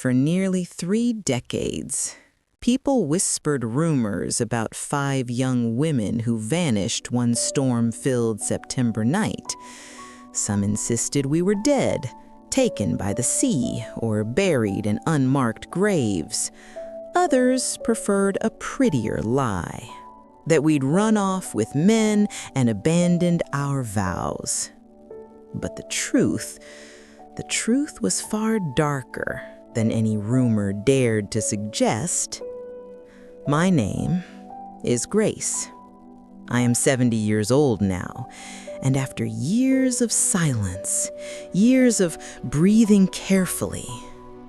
For nearly 3 decades, people whispered rumors about 5 young women who vanished one storm-filled September night. Some insisted we were dead, taken by the sea, or buried in unmarked graves. Others preferred a prettier lie, that we'd run off with men and abandoned our vows. But the truth was far darker than any rumor dared to suggest. My name is Grace. I am 70 years old now, and after years of silence, years of breathing carefully,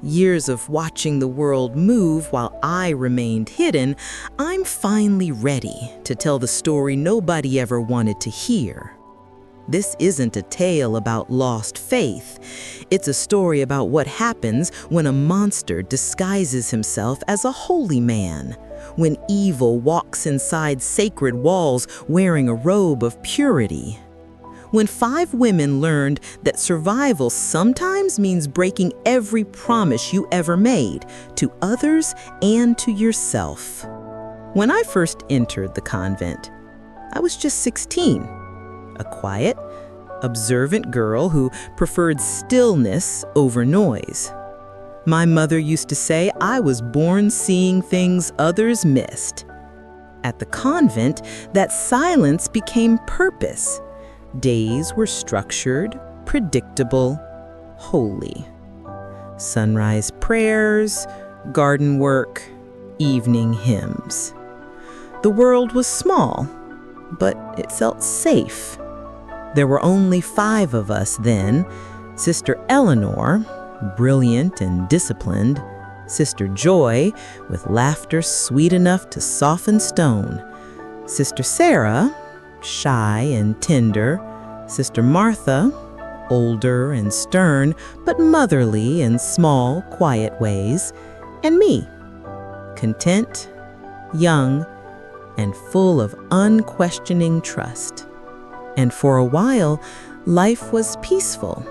years of watching the world move while I remained hidden, I'm finally ready to tell the story nobody ever wanted to hear. This isn't a tale about lost faith. It's a story about what happens when a monster disguises himself as a holy man, when evil walks inside sacred walls wearing a robe of purity, when 5 women learned that survival sometimes means breaking every promise you ever made to others and to yourself. When I first entered the convent, I was just 16. A quiet, observant girl who preferred stillness over noise. My mother used to say I was born seeing things others missed. At the convent, that silence became purpose. Days were structured, predictable, holy. Sunrise prayers, garden work, evening hymns. The world was small, but it felt safe. There were only 5 of us then: Sister Eleanor, brilliant and disciplined; Sister Joy, with laughter sweet enough to soften stone; Sister Sarah, shy and tender; Sister Martha, older and stern, but motherly in small, quiet ways; and me, content, young, and full of unquestioning trust. And for a while, life was peaceful,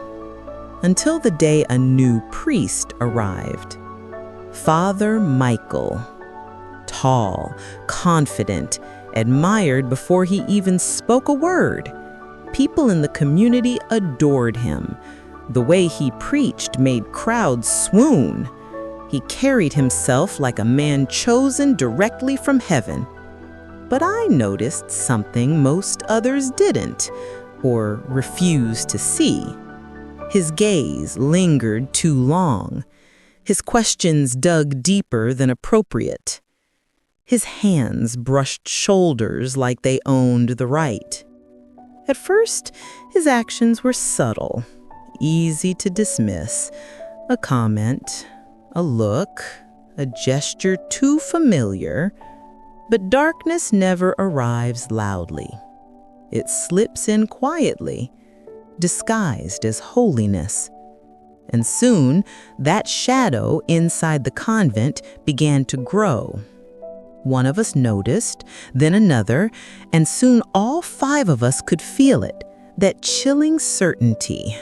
until the day a new priest arrived. Father Michael, tall, confident, admired before he even spoke a word. People in the community adored him. The way he preached made crowds swoon. He carried himself like a man chosen directly from heaven. But I noticed something most others didn't, or refused to see. His gaze lingered too long. His questions dug deeper than appropriate. His hands brushed shoulders like they owned the right. At first, his actions were subtle, easy to dismiss. A comment, a look, a gesture too familiar. But darkness never arrives loudly. It slips in quietly, disguised as holiness. And soon, that shadow inside the convent began to grow. One of us noticed, then another, and soon all 5 of us could feel it, that chilling certainty.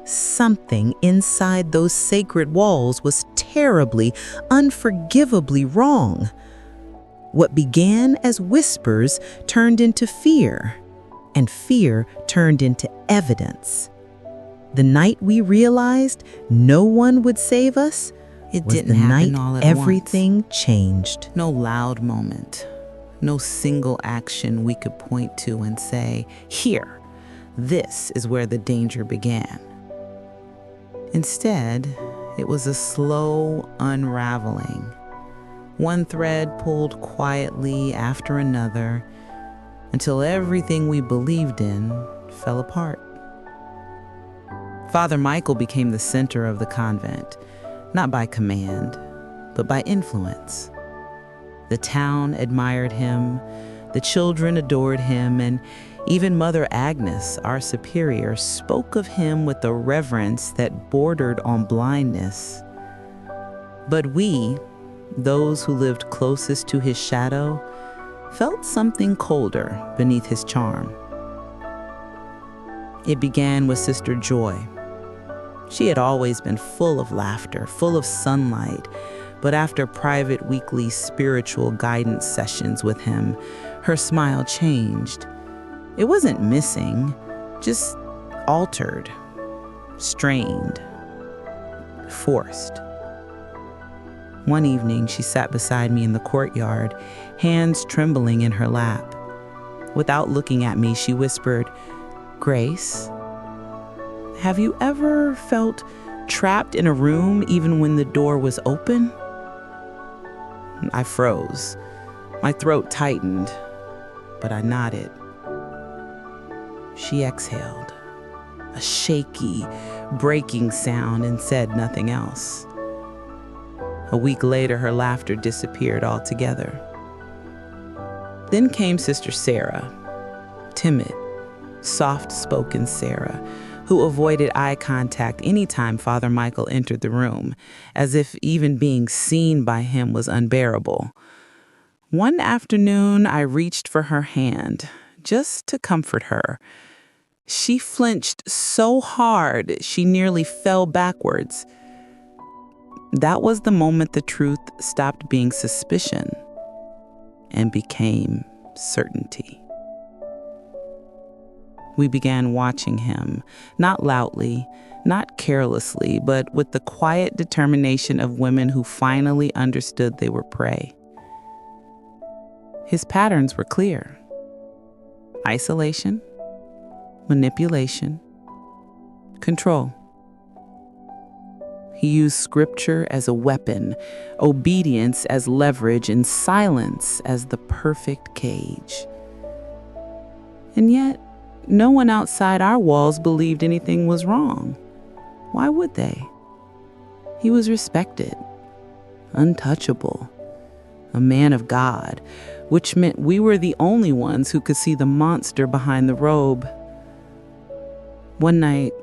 Something inside those sacred walls was terribly, unforgivably wrong. What began as whispers turned into fear, and fear turned into evidence. The night we realized no one would save us, It was didn't the happen night all at everything changed. No loud moment, no single action we could point to and say, "Here, this is where the danger began." Instead, it was a slow unraveling. One thread pulled quietly after another, until everything we believed in fell apart. Father Michael became the center of the convent, not by command, but by influence. The town admired him, the children adored him, and even Mother Agnes, our superior, spoke of him with a reverence that bordered on blindness. But we, those who lived closest to his shadow, felt something colder beneath his charm. It began with Sister Joy, She had always been full of laughter, full of sunlight, but after private weekly spiritual guidance sessions with him, her smile changed. It wasn't missing, just altered, strained, forced. One evening, she sat beside me in the courtyard, hands trembling in her lap. Without looking at me, she whispered, "Grace, have you ever felt trapped in a room even when the door was open?" I froze. My throat tightened, but I nodded. She exhaled, a shaky, breaking sound, and said nothing else. A week later, her laughter disappeared altogether. Then came Sister Sarah, timid, soft-spoken Sarah, who avoided eye contact anytime Father Michael entered the room, as if even being seen by him was unbearable. One afternoon, I reached for her hand, just to comfort her. She flinched so hard, she nearly fell backwards. That was the moment the truth stopped being suspicion and became certainty. We began watching him, not loudly, not carelessly, but with the quiet determination of women who finally understood they were prey. His patterns were clear: isolation, manipulation, control. He used scripture as a weapon, obedience as leverage, and silence as the perfect cage. And yet, no one outside our walls believed anything was wrong. Why would they? He was respected, untouchable, a man of God, which meant we were the only ones who could see the monster behind the robe. One night,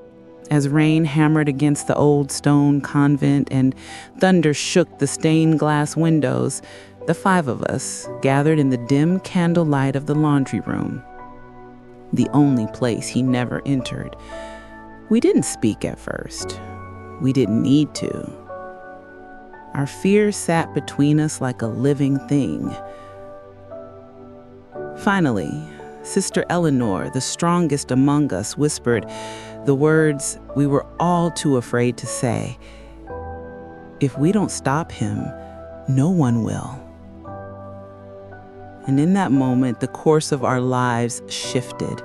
as rain hammered against the old stone convent and thunder shook the stained glass windows, the 5 of us gathered in the dim candlelight of the laundry room, the only place he never entered. We didn't speak at first. We didn't need to. Our fear sat between us like a living thing. Finally, Sister Eleanor, the strongest among us, whispered the words we were all too afraid to say. "If we don't stop him, no one will." And in that moment, the course of our lives shifted.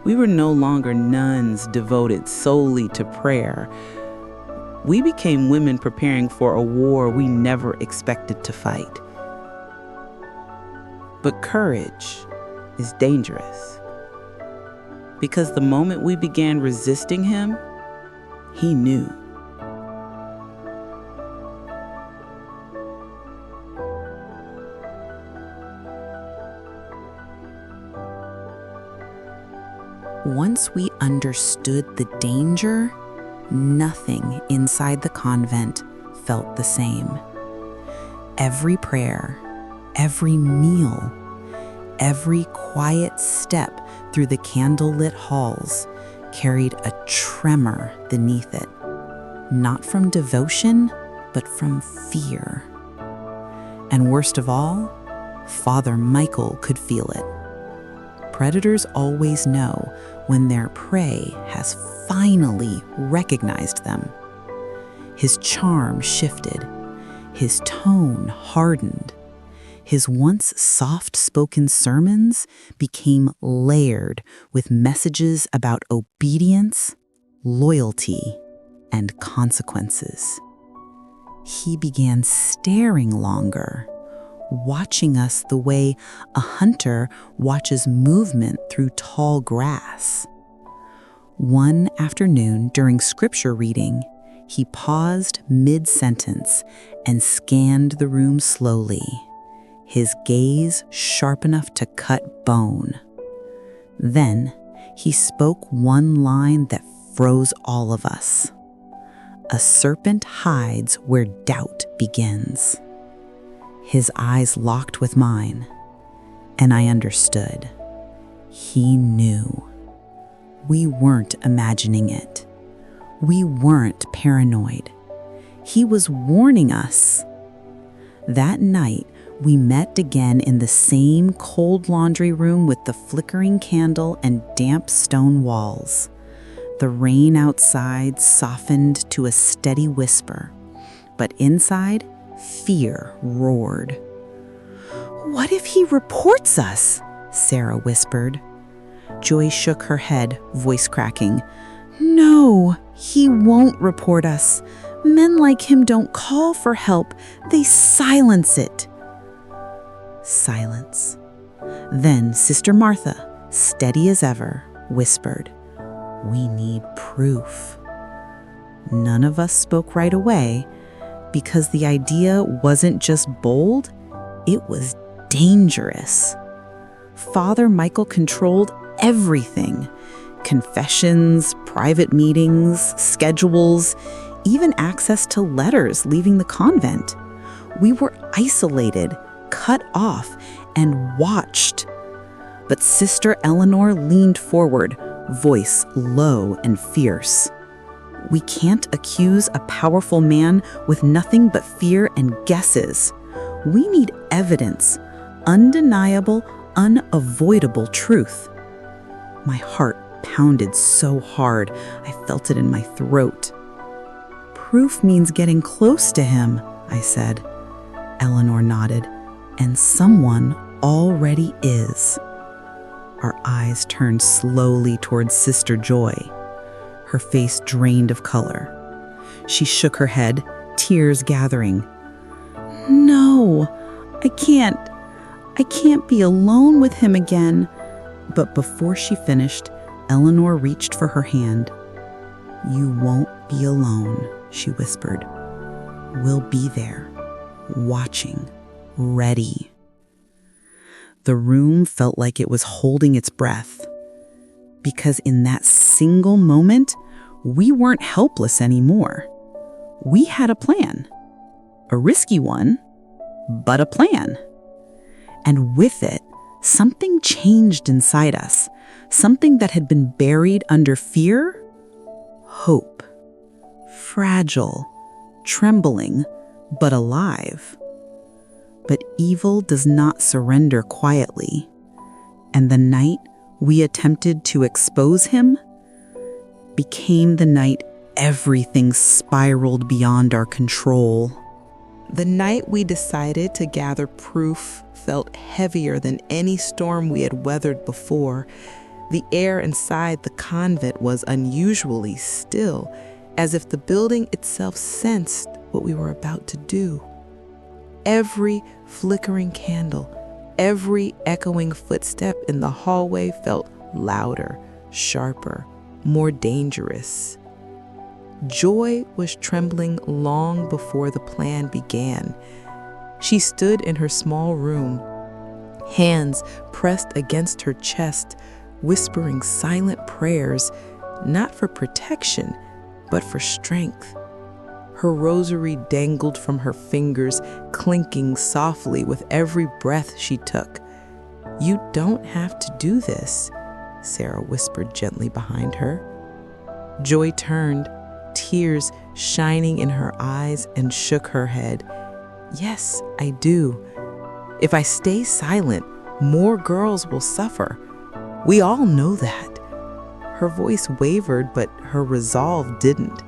We were no longer nuns devoted solely to prayer. We became women preparing for a war we never expected to fight. But courage is dangerous, because the moment we began resisting him, he knew. Once we understood the danger, nothing inside the convent felt the same. Every prayer, every meal, every quiet step through the candlelit halls carried a tremor beneath it, not from devotion, but from fear. And worst of all, Father Michael could feel it. Predators always know when their prey has finally recognized them. His charm shifted, his tone hardened. His once soft-spoken sermons became layered with messages about obedience, loyalty, and consequences. He began staring longer, watching us the way a hunter watches movement through tall grass. One afternoon during scripture reading, he paused mid-sentence and scanned the room slowly, his gaze sharp enough to cut bone. Then he spoke one line that froze all of us. "A serpent hides where doubt begins." His eyes locked with mine, and I understood. He knew. We weren't imagining it. We weren't paranoid. He was warning us. That night, we met again in the same cold laundry room with the flickering candle and damp stone walls. The rain outside softened to a steady whisper, but inside, fear roared. "What if he reports us?" Sarah whispered. Joy shook her head, voice cracking. "No, he won't report us. Men like him don't call for help. They silence it." Silence. Then Sister Martha, steady as ever, whispered, "We need proof." None of us spoke right away because the idea wasn't just bold, it was dangerous. Father Michael controlled everything: confessions, private meetings, schedules, even access to letters leaving the convent. We were isolated, cut off, and watched. But Sister Eleanor leaned forward, voice low and fierce. "We can't accuse a powerful man with nothing but fear and guesses. We need evidence, undeniable, unavoidable truth." My heart pounded so hard, I felt it in my throat. "Proof means getting close to him," I said. Eleanor nodded. "And someone already is." Our eyes turned slowly towards Sister Joy. Her face drained of color. She shook her head, tears gathering. "No, I can't be alone with him again." But before she finished, Eleanor reached for her hand. "You won't be alone," she whispered. "We'll be there, watching, ready." The room felt like it was holding its breath, because in that single moment, we weren't helpless anymore. We had a plan. A risky one, but a plan. And with it, something changed inside us, something that had been buried under fear. Hope. Fragile, trembling, but alive. But evil does not surrender quietly. And the night we attempted to expose him became the night everything spiraled beyond our control. The night we decided to gather proof felt heavier than any storm we had weathered before. The air inside the convent was unusually still, as if the building itself sensed what we were about to do. Every flickering candle, every echoing footstep in the hallway felt louder, sharper, more dangerous. Joy was trembling long before the plan began. She stood in her small room, hands pressed against her chest, whispering silent prayers, not for protection, but for strength. Her rosary dangled from her fingers, clinking softly with every breath she took. "You don't have to do this," Sarah whispered gently behind her. Joy turned, tears shining in her eyes, and shook her head. "Yes, I do. If I stay silent, more girls will suffer. We all know that." Her voice wavered, but her resolve didn't.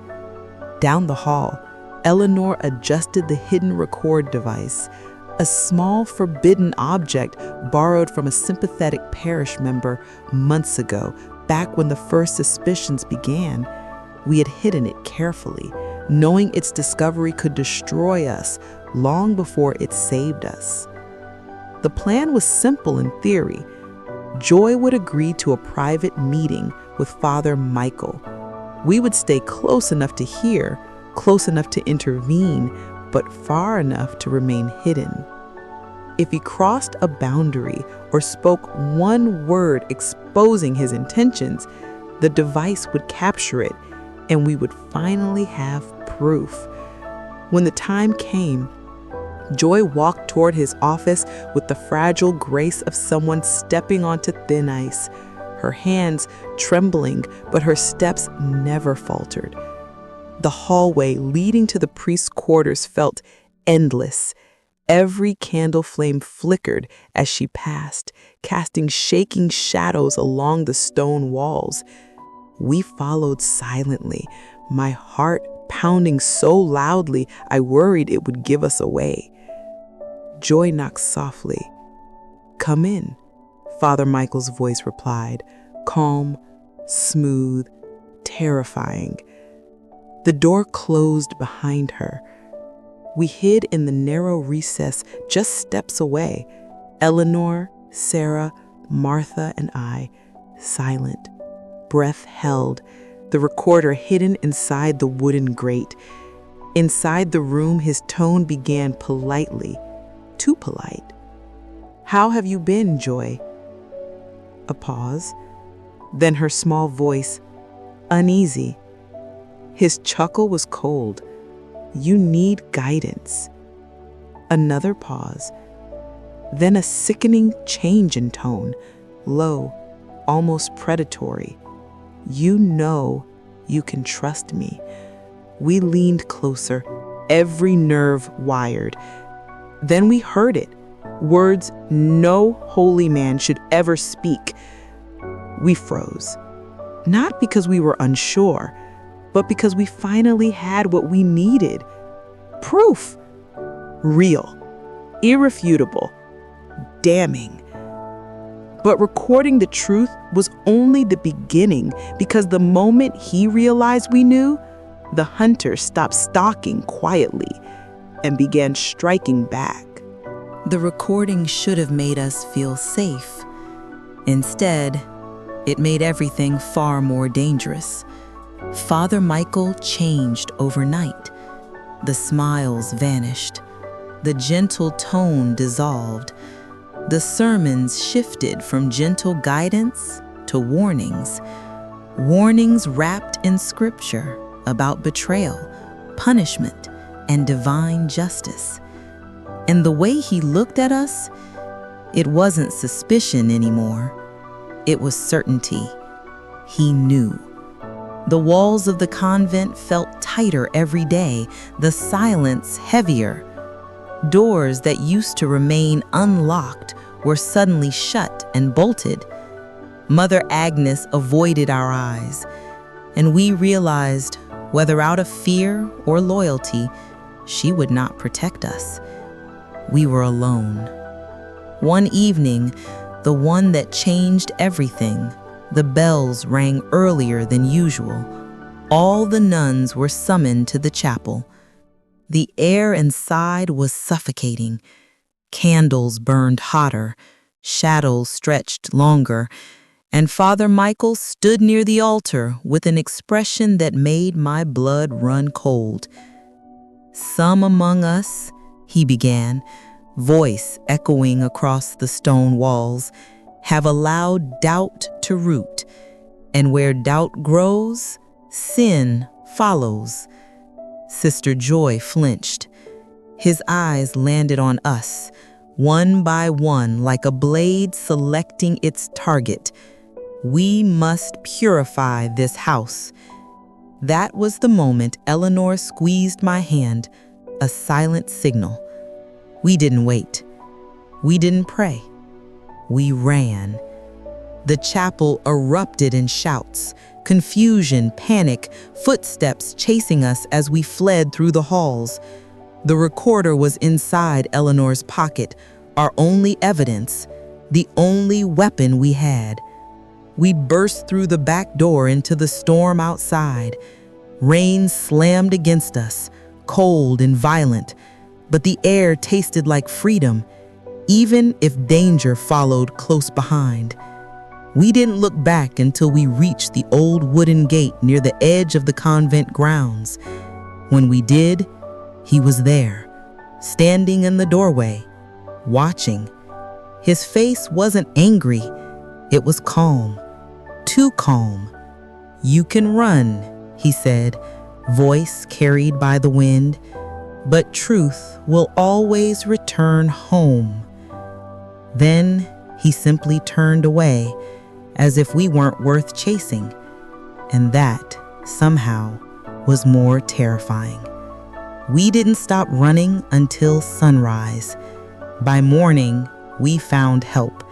Down the hall, Eleanor adjusted the hidden record device, a small forbidden object borrowed from a sympathetic parish member months ago, back when the first suspicions began. We had hidden it carefully, knowing its discovery could destroy us long before it saved us. The plan was simple in theory. Joy would agree to a private meeting with Father Michael. We would stay close enough to hear, close enough to intervene, but far enough to remain hidden. If he crossed a boundary or spoke one word exposing his intentions, the device would capture it, and we would finally have proof. When the time came, Joy walked toward his office with the fragile grace of someone stepping onto thin ice, her hands trembling, but her steps never faltered. The hallway leading to the priest's quarters felt endless. Every candle flame flickered as she passed, casting shaking shadows along the stone walls. We followed silently, my heart pounding so loudly I worried it would give us away. Joy knocked softly. "Come in," Father Michael's voice replied, calm, smooth, terrifying. The door closed behind her. We hid in the narrow recess just steps away, Eleanor, Sarah, Martha, and I, silent, breath held, the recorder hidden inside the wooden grate. Inside the room, his tone began politely, too polite. "How have you been, Joy?" A pause, then her small voice, "Uneasy." His chuckle was cold. "You need guidance." Another pause, then a sickening change in tone, low, almost predatory. "You know you can trust me." We leaned closer, every nerve wired. Then we heard it, words no holy man should ever speak. We froze, not because we were unsure, but because we finally had what we needed. Proof. Real. Irrefutable. Damning. But recording the truth was only the beginning, because the moment he realized we knew, the hunter stopped stalking quietly and began striking back. The recording should have made us feel safe. Instead, it made everything far more dangerous. Father Michael changed overnight. The smiles vanished. The gentle tone dissolved. The sermons shifted from gentle guidance to warnings. Warnings wrapped in scripture about betrayal, punishment, and divine justice. And the way he looked at us, it wasn't suspicion anymore. It was certainty. He knew. The walls of the convent felt tighter every day, the silence heavier. Doors that used to remain unlocked were suddenly shut and bolted. Mother Agnes avoided our eyes, and we realized, whether out of fear or loyalty, she would not protect us. We were alone. One evening, the one that changed everything, the bells rang earlier than usual. All the nuns were summoned to the chapel. The air inside was suffocating. Candles burned hotter, shadows stretched longer, and Father Michael stood near the altar with an expression that made my blood run cold. "Some among us," he began, voice echoing across the stone walls, "have allowed doubt to root, and where doubt grows, sin follows." Sister Joy flinched. His eyes landed on us, one by one, like a blade selecting its target. "We must purify this house." That was the moment Eleanor squeezed my hand, a silent signal. We didn't wait. We didn't pray. We ran. The chapel erupted in shouts, confusion, panic, footsteps chasing us as we fled through the halls. The recorder was inside Eleanor's pocket, our only evidence, the only weapon we had. We burst through the back door into the storm outside. Rain slammed against us, cold and violent, but the air tasted like freedom, even if danger followed close behind. We didn't look back until we reached the old wooden gate near the edge of the convent grounds. When we did, he was there, standing in the doorway, watching. His face wasn't angry, it was calm, too calm. "You can run," he said, voice carried by the wind, "but truth will always return home." Then he simply turned away, as if we weren't worth chasing. And that, somehow, was more terrifying. We didn't stop running until sunrise. By morning, we found help.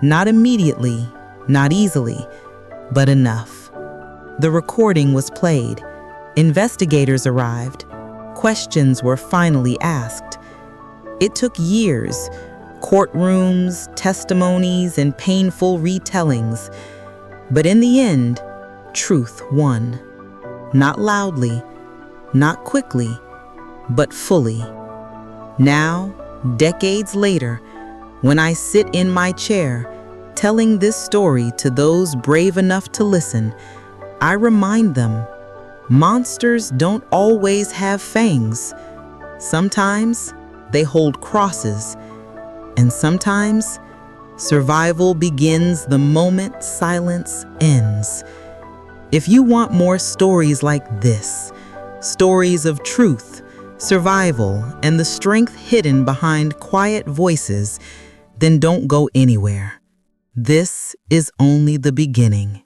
Not immediately, not easily, but enough. The recording was played. Investigators arrived. Questions were finally asked. It took years, courtrooms, testimonies, and painful retellings. But in the end, truth won. Not loudly, not quickly, but fully. Now, decades later, when I sit in my chair, telling this story to those brave enough to listen, I remind them, monsters don't always have fangs. Sometimes they hold crosses, and sometimes survival begins the moment silence ends. If you want more stories like this, stories of truth, survival, and the strength hidden behind quiet voices, then don't go anywhere. This is only the beginning.